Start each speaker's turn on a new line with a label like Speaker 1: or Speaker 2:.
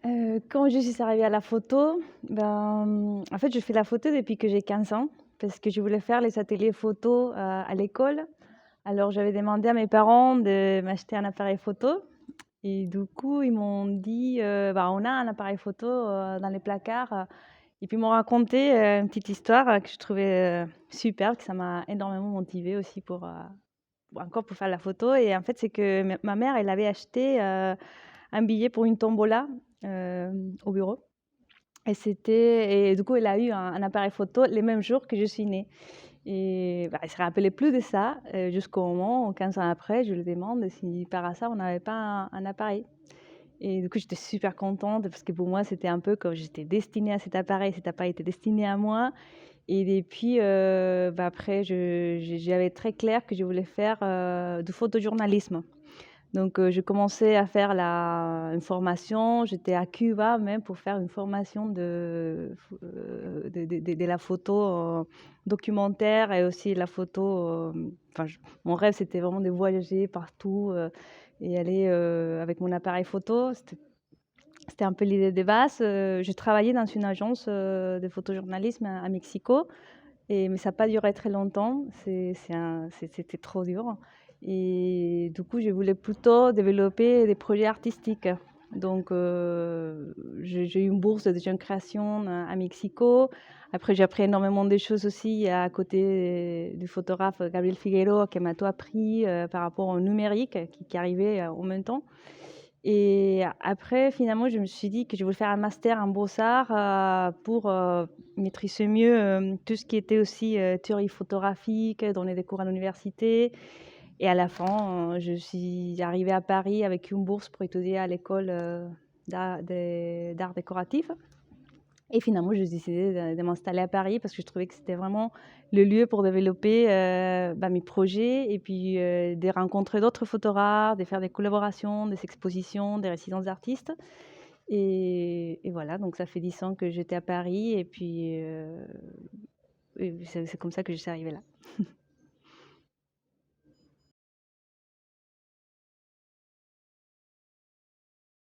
Speaker 1: Quand je suis arrivée à la photo, en fait, je fais la photo depuis que j'ai 15 ans parce que je voulais faire les ateliers photo, à l'école. Alors j'avais demandé à mes parents de m'acheter un appareil photo et du coup, ils m'ont dit, «On a un appareil photo, dans les placards», et puis ils m'ont raconté, une petite histoire, que je trouvais, super, que ça m'a énormément motivée aussi pour faire la photo. Et en fait, c'est que ma mère, elle avait acheté, un billet pour une tombola, au bureau. Et du coup, elle a eu un appareil photo les mêmes jours que je suis née. Et elle se rappelait plus de ça, jusqu'au moment où 15 ans après, je lui demande si par hasard on n'avait pas un appareil. Et du coup, j'étais super contente parce que pour moi, c'était un peu comme j'étais destinée à cet appareil était destiné à moi. Et depuis, après, j'avais très clair que je voulais faire, du photojournalisme. Donc, je commençais à faire une formation. J'étais à Cuba même pour faire une formation de la photo, documentaire, et aussi la photo. Mon rêve, c'était vraiment de voyager partout, et aller, avec mon appareil photo. C'était un peu l'idée de base. Je travaillais dans une agence, de photojournalisme à Mexico. Mais ça n'a pas duré très longtemps, c'était trop dur. Et du coup, je voulais plutôt développer des projets artistiques. Donc, j'ai eu une bourse de jeune création à Mexico. Après, j'ai appris énormément de choses aussi à côté du photographe Gabriel Figueroa, qui m'a tout appris par rapport au numérique qui arrivait en même temps. Et après, finalement, je me suis dit que je voulais faire un master en beaux-arts, pour maîtriser mieux tout ce qui était aussi théorie photographique, donner des cours à l'université. Et à la fin, je suis arrivée à Paris avec une bourse pour étudier à l'école d'art décoratif. Et finalement, j'ai décidé de m'installer à Paris parce que je trouvais que c'était vraiment le lieu pour développer mes projets, et puis de rencontrer d'autres photographes, de faire des collaborations, des expositions, des résidences d'artistes. Et voilà, donc ça fait 10 ans que j'étais à Paris, et puis et c'est comme ça que je suis arrivée là.